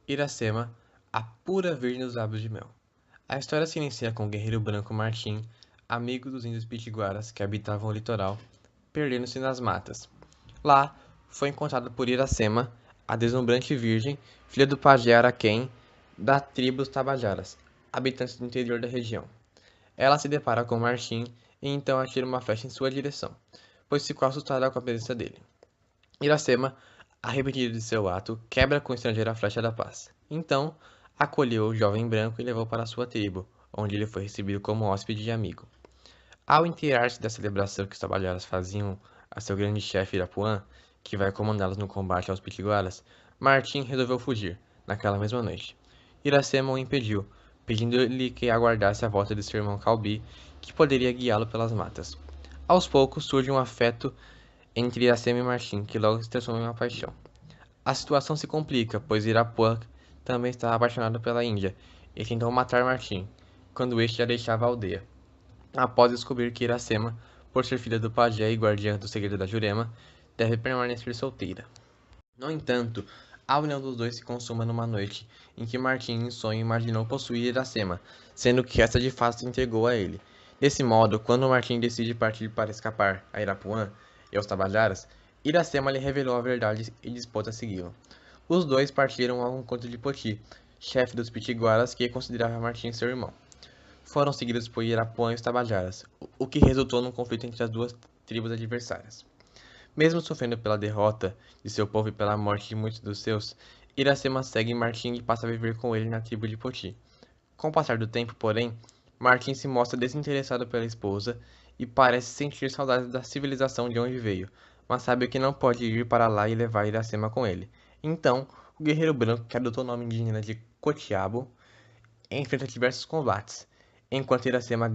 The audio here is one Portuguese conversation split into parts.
Iracema, a pura virgem dos lábios de mel. A história se inicia com o guerreiro branco Martim, amigo dos índios pitiguaras que habitavam o litoral, perdendo-se nas matas. Lá, foi encontrado por Iracema, a deslumbrante virgem, filha do pajé Araquém, da tribo dos Tabajaras, habitantes do interior da região. Ela se depara com Martim e então atira uma flecha em sua direção, pois ficou assustada com a presença dele. Iracema, arrependida de seu ato, quebra com o estrangeiro a flecha da paz. Então, acolheu o jovem branco e levou para sua tribo, onde ele foi recebido como hóspede e amigo. Ao inteirar-se da celebração que os trabalhadores faziam a seu grande chefe Irapuã, que vai comandá-los no combate aos pitiguaras, Martim resolveu fugir, naquela mesma noite. Iracema o impediu, pedindo-lhe que aguardasse a volta de seu irmão Calbi, que poderia guiá-lo pelas matas. Aos poucos surge um afeto entre Iracema e Martim, que logo se transforma em uma paixão. A situação se complica, pois Irapuã também estava apaixonado pela Índia e tentou matar Martim, quando este já deixava a aldeia. Após descobrir que Iracema, por ser filha do pajé e guardiã do segredo da Jurema, deve permanecer solteira. No entanto, a união dos dois se consuma numa noite em que Martim, em sonho, imaginou possuir Iracema, sendo que esta de fato se entregou a ele. Desse modo, quando Martim decide partir para escapar a Irapuã e aos Tabajaras, Iracema lhe revelou a verdade e dispôs a segui-lo. Os dois partiram ao encontro de Poti, chefe dos Pitiguaras que considerava Martim seu irmão. Foram seguidos por Irapuã e os Tabajaras, o que resultou num conflito entre as duas tribos adversárias. Mesmo sofrendo pela derrota de seu povo e pela morte de muitos dos seus, Iracema segue Martim e passa a viver com ele na tribo de Poti. Com o passar do tempo, porém, Martim se mostra desinteressado pela esposa e parece sentir saudades da civilização de onde veio, mas sabe que não pode ir para lá e levar Iracema com ele. Então, o guerreiro branco, que adotou o nome indígena de Cotiabo, enfrenta diversos combates, enquanto Iracema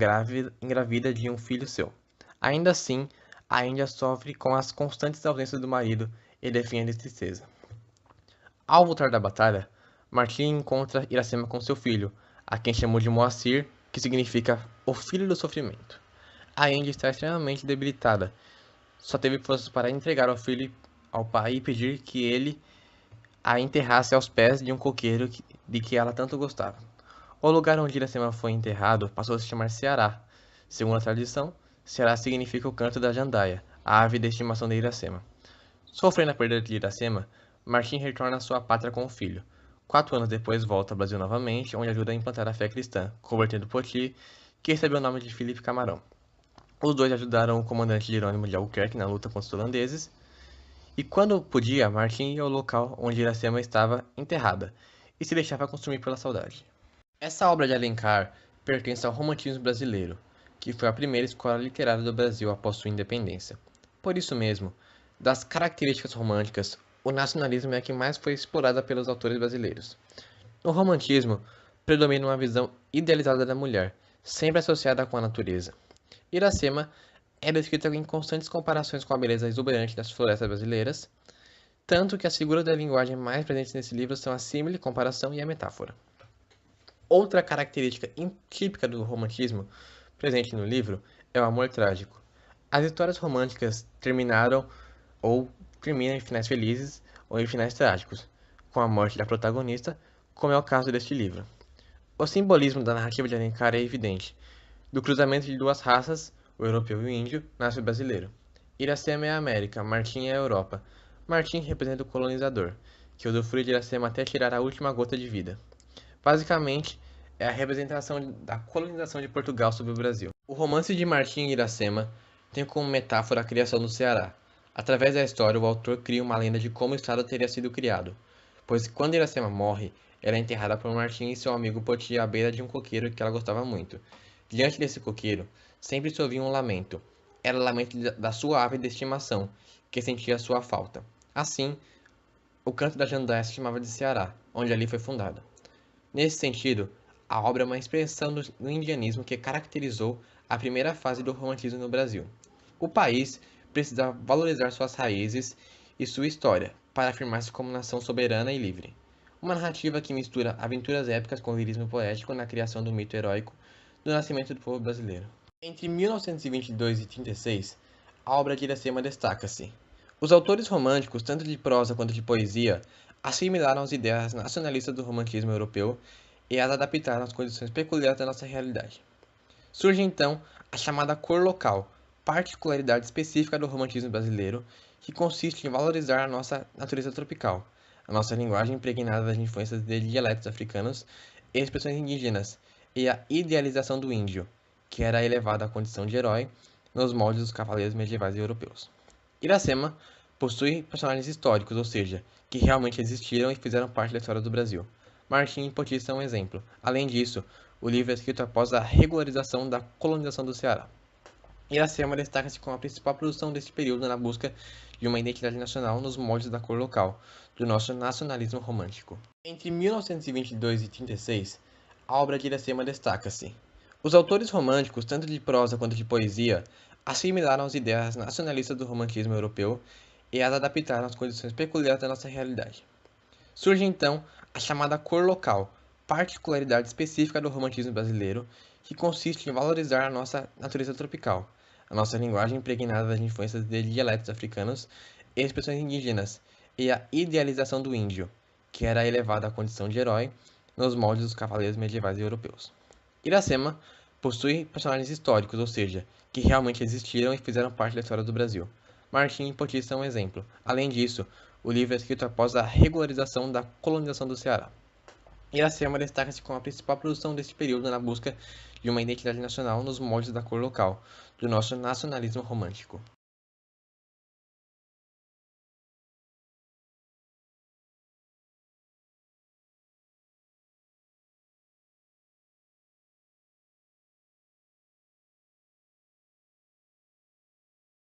engravida de um filho seu. Ainda assim, a Índia sofre com as constantes ausências do marido e defende a tristeza. Ao voltar da batalha, Martim encontra Iracema com seu filho, a quem chamou de Moacir, que significa o filho do sofrimento. A Índia está extremamente debilitada, só teve forças para entregar o filho ao pai e pedir que ele a enterrasse aos pés de um coqueiro de que ela tanto gostava. O lugar onde Iracema foi enterrado passou a se chamar Ceará. Segundo a tradição, Ceará significa o canto da jandaia, a ave de estimação de Iracema. Sofrendo a perda de Iracema, Martim retorna à sua pátria com o filho. 4 anos depois volta ao Brasil novamente, onde ajuda a implantar a fé cristã, convertendo Poti, que recebeu o nome de Felipe Camarão. Os dois ajudaram o comandante Jerônimo de Albuquerque na luta contra os holandeses, e quando podia, Martim ia ao local onde Iracema estava enterrada, e se deixava consumir pela saudade. Essa obra de Alencar pertence ao romantismo brasileiro, que foi a primeira escola literária do Brasil após sua independência. Por isso mesmo, das características românticas, o nacionalismo é a que mais foi explorada pelos autores brasileiros. No romantismo, predomina uma visão idealizada da mulher, sempre associada com a natureza. Iracema é descrita em constantes comparações com a beleza exuberante das florestas brasileiras, tanto que as figuras da linguagem mais presentes nesse livro são a símile, comparação e a metáfora. Outra característica típica do romantismo presente no livro é o amor trágico. As histórias românticas terminam em finais felizes ou em finais trágicos, com a morte da protagonista, como é o caso deste livro. O simbolismo da narrativa de Alencar é evidente. Do cruzamento de duas raças, o europeu e o índio, nasce o brasileiro. Iracema é a América, Martim é a Europa. Martim representa o colonizador, que usufrui de Iracema até tirar a última gota de vida. Basicamente, é a representação da colonização de Portugal sobre o Brasil. O romance de Martim e Iracema tem como metáfora a criação do Ceará. Através da história, o autor cria uma lenda de como o estado teria sido criado, pois quando Iracema morre, ela é enterrada por Martim e seu amigo Poti à beira de um coqueiro que ela gostava muito. Diante desse coqueiro, sempre se ouvia um lamento. Era o lamento da sua ave de estimação, que sentia sua falta. Assim, o canto da jandaia se chamava de Ceará, onde ali foi fundada. Nesse sentido, a obra é uma expressão do indianismo que caracterizou a primeira fase do romantismo no Brasil. O país precisava valorizar suas raízes e sua história para afirmar-se como nação soberana e livre. Uma narrativa que mistura aventuras épicas com lirismo poético na criação do mito heróico do nascimento do povo brasileiro. Entre 1922 e 1936, a obra de Iracema destaca-se. Os autores românticos, tanto de prosa quanto de poesia, assimilaram as ideias nacionalistas do romantismo europeu e as adaptaram às condições peculiares da nossa realidade. Surge então a chamada cor local, particularidade específica do romantismo brasileiro, que consiste em valorizar a nossa natureza tropical, a nossa linguagem impregnada das influências de dialetos africanos e expressões indígenas, e a idealização do índio, que era elevado à condição de herói nos moldes dos cavaleiros medievais europeus. Iracema possui personagens históricos, ou seja, que realmente existiram e fizeram parte da história do Brasil. Martim e Poti são um exemplo. Além disso, o livro é escrito após a regularização da colonização do Ceará. Iracema destaca-se como a principal produção deste período na busca de uma identidade nacional nos moldes da cor local, do nosso nacionalismo romântico. Entre 1922 e 36, a obra de Iracema destaca-se. Os autores românticos, tanto de prosa quanto de poesia, assimilaram as ideias nacionalistas do romantismo europeu e as adaptaram às condições peculiares da nossa realidade. Surge então a chamada cor local, particularidade específica do romantismo brasileiro, que consiste em valorizar a nossa natureza tropical, a nossa linguagem impregnada das influências de dialetos africanos e expressões indígenas, e a idealização do índio, que era elevado à condição de herói nos moldes dos cavaleiros medievais europeus. Iracema possui personagens históricos, ou seja, que realmente existiram e fizeram parte da história do Brasil. Martim e Poti são um exemplo. Além disso, o livro é escrito após a regularização da colonização do Ceará. Iracema destaca-se como a principal produção deste período na busca de uma identidade nacional nos moldes da cor local, do nosso nacionalismo romântico.